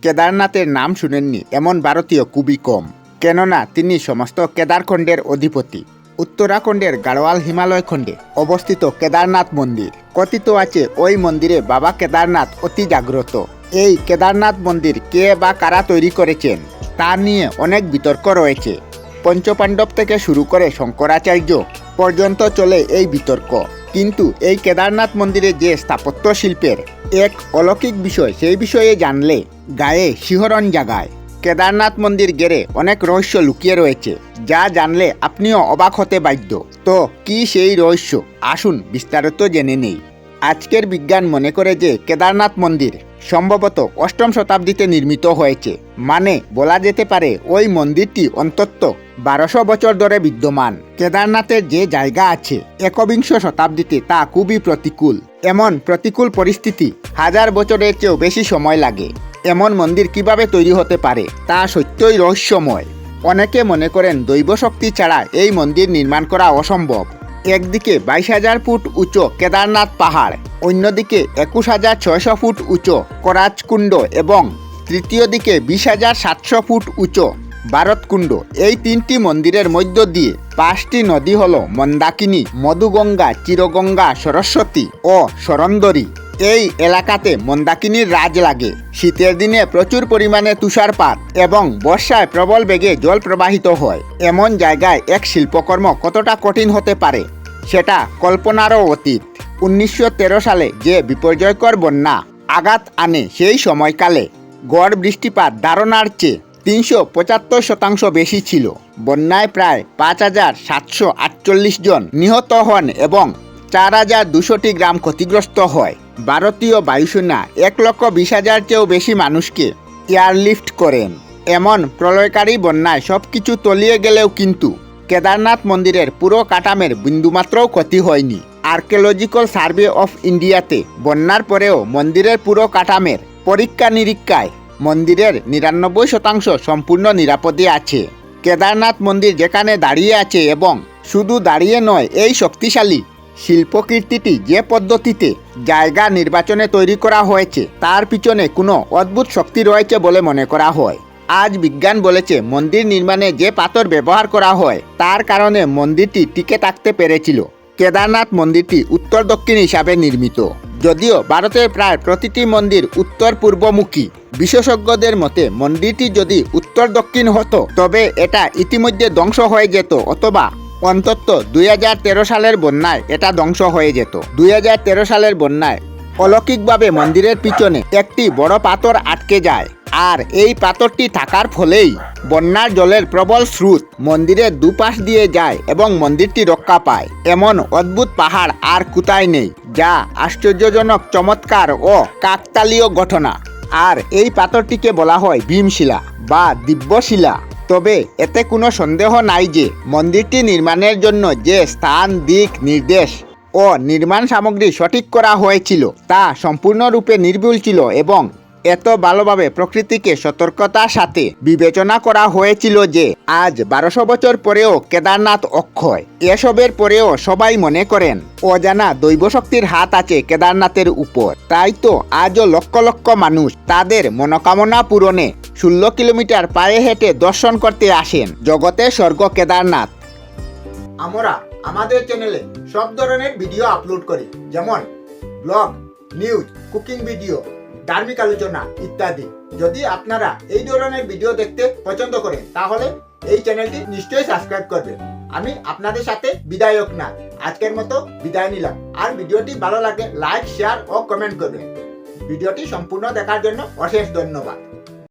কেদারনাথের নাম শুনেননি এমন ভারতীয় খুবই কম, কেননা তিনি সমস্ত কেদারখণ্ডের অধিপতি। উত্তরাখণ্ডের গাড়োয়াল হিমালয় খণ্ডে অবস্থিত কেদারনাথ মন্দির। কথিত আছে ওই মন্দিরে বাবা কেদারনাথ অতি জাগ্রত। এই কেদারনাথ মন্দির কে বা কারা তৈরি করেছেন তা নিয়ে অনেক বিতর্ক রয়েছে। পঞ্চপাণ্ডব থেকে শুরু করে শঙ্করাচার্য পর্যন্ত চলে এই বিতর্ক। কিন্তু এই কেদারনাথ মন্দিরে যে স্থাপত্য শিল্পের এক অলৌকিক বিষয়, সেই বিষয়ে জানলে গায়ে শিহরণ জাগায়। কেদারনাথ মন্দির ঘেরে অনেক রহস্য লুকিয়ে রয়েছে, যা জানলে আপনিও অবাক হতে বাধ্য। তো কি সেই রহস্য, আসুন বিস্তারিত জেনে নেই। আজকের বিজ্ঞান মনে করে যে কেদারনাথ মন্দির সম্ভবত 8ম শতাব্দীতে নির্মিত হয়েছে। মানে বলা যেতে পারে ওই মন্দিরটি অন্তত 1200 বছর ধরে বিদ্যমান। কেদারনাথের যে জায়গা আছে 21শ শতাব্দীতে তা খুবই প্রতিকূল। এমন প্রতিকূল পরিস্থিতি 1000 বছরের চেয়েও বেশি সময় লাগে। এমন মন্দির কিভাবে তৈরি হতে পারে তা সত্যই রহস্যময়। অনেকে মনে করেন দৈব শক্তি ছাড়া এই মন্দির নির্মাণ করা অসম্ভব। একদিকে 22,000 ফুট উঁচু কেদারনাথ পাহাড়, অন্যদিকে 21,600 ফুট উঁচু করাচকুণ্ড এবং তৃতীয় দিকে 20,700 ফুট উঁচু ভারতকুণ্ড। এই 3টি মন্দিরের মধ্য দিয়ে 5টি নদী হল মন্দাকিনী, মধুগঙ্গা, চিরগঙ্গা, সরস্বতী ও সরন্দরী। এই এলাকাতে মন্দাকিনীর রাজ লাগে। শীতের দিনে প্রচুর পরিমাণে তুষারপাত এবং বর্ষায় প্রবল বেগে জল প্রবাহিত হয়। এমন জায়গায় এক শিল্পকর্ম কতটা কঠিন হতে পারে সেটা কল্পনারও অতীত। 1913 সালে যে বিপর্যয়কর বন্যা আঘাত আনে, সেই সময়কালে গড় বৃষ্টিপাত ধারণার চেয়ে 375% বেশি ছিল। বন্যায় প্রায় 5,748 জন নিহত হন এবং 4,200টি গ্রাম ক্ষতিগ্রস্ত হয়। ভারতীয় বায়ুসেনা 1,20,000 চেয়েও বেশি মানুষকে এয়ারলিফট করেন। এমন প্রলয়কারী বন্যায় সব কিছু তলিয়ে গেলেও কিন্তু কেদারনাথ মন্দিরের পুরো কাঠামের বিন্দুমাত্রও ক্ষতি হয়নি। আর্কিওলজিক্যাল সার্ভে অফ ইন্ডিয়াতে বন্যার পরেও মন্দিরের পুরো কাঠামের পরীক্ষা নিরীক্ষায় মন্দিরের 99% সম্পূর্ণ নিরাপদে আছে। কেদারনাথ মন্দির যেখানে দাঁড়িয়ে আছে এবং শুধু দাঁড়িয়ে নয়, এই শক্তিশালী শিল্পকীর্তিটি যে পদ্ধতিতে জায়গা নির্বাচনে তৈরি করা হয়েছে তার পিছনে কোনো অদ্ভুত শক্তি রয়েছে বলে মনে করা হয়। আজ বিজ্ঞান বলেছে মন্দির নির্মাণে যে পাথর ব্যবহার করা হয় তার কারণে মন্দিরটি টিকে থাকতে পেরেছিল। কেদারনাথ মন্দিরটি উত্তর দক্ষিণ হিসাবে নির্মিত। যদিও ভারতের প্রায় প্রতিটি মন্দির উত্তর পূর্বমুখী, বিশেষজ্ঞদের মতে মন্দিরটি যদি উত্তর দক্ষিণ হতো তবে এটা ইতিমধ্যে ধ্বংস হয়ে যেত, অথবা অন্তত 2013 সালের বন্যায় এটা ধ্বংস হয়ে যেত। 2013 সালের বন্যায় অলৌকিকভাবে মন্দিরের পিছনে একটি বড় পাথর আটকে যায়, আর এই পাথরটি থাকার ফলেই বন্যার জলের প্রবল স্রোত মন্দিরের দুপাশ দিয়ে যায় এবং মন্দিরটি রক্ষা পায়। এমন অদ্ভুত পাহাড় আর কোথায় নেই, যা আশ্চর্যজনক, চমৎকার ও কাকতালীয় ঘটনা। আর এই পাথরটিকে বলা হয় ভীমশিলা বা দিব্যশিলা। তবে এতে কোনো সন্দেহ নাই যে মন্দিরটি নির্মাণের জন্য যে স্থান, দিক নির্দেশ ও নির্মাণ সামগ্রী সঠিক করা হয়েছিল তা সম্পূর্ণরূপে নির্ভুল ছিল এবং এত ভালোভাবে প্রকৃতিকে সতর্কতার সাথে বিবেচনা করা হয়েছিল যে আজ 1200 বছর পরেও কেদারনাথ অক্ষয়। এসবের পরেও সবাই মনে করেন অজানা দৈবশক্তির হাত আছে কেদারনাথের উপর। তাই তো আজও লক্ষ লক্ষ মানুষ তাদের মনোকামনা পূরণে 16 কিলোমিটার পায়ে হেঁটে দর্শন করতে আসেন জগতের স্বর্গ কেদারনাথ। আমরা আমাদের চ্যানেলে সব ধরনের ভিডিও আপলোড করি, যেমন ব্লগ, নিউজ, কুকিং ভিডিও, ধার্মিক আলোচনা ইত্যাদি। যদি আপনারা এই ধরনের ভিডিও দেখতে পছন্দ করেন তাহলে এই চ্যানেলটি নিশ্চয়ই সাবস্ক্রাইব করবেন। আমি আপনাদের সাথে বিদায়ক না, আজকের মতো বিদায় নিলাম। আর ভিডিওটি ভালো লাগে লাইক, শেয়ার ও কমেন্ট করবেন। ভিডিওটি সম্পূর্ণ দেখার জন্য অশেষ ধন্যবাদ।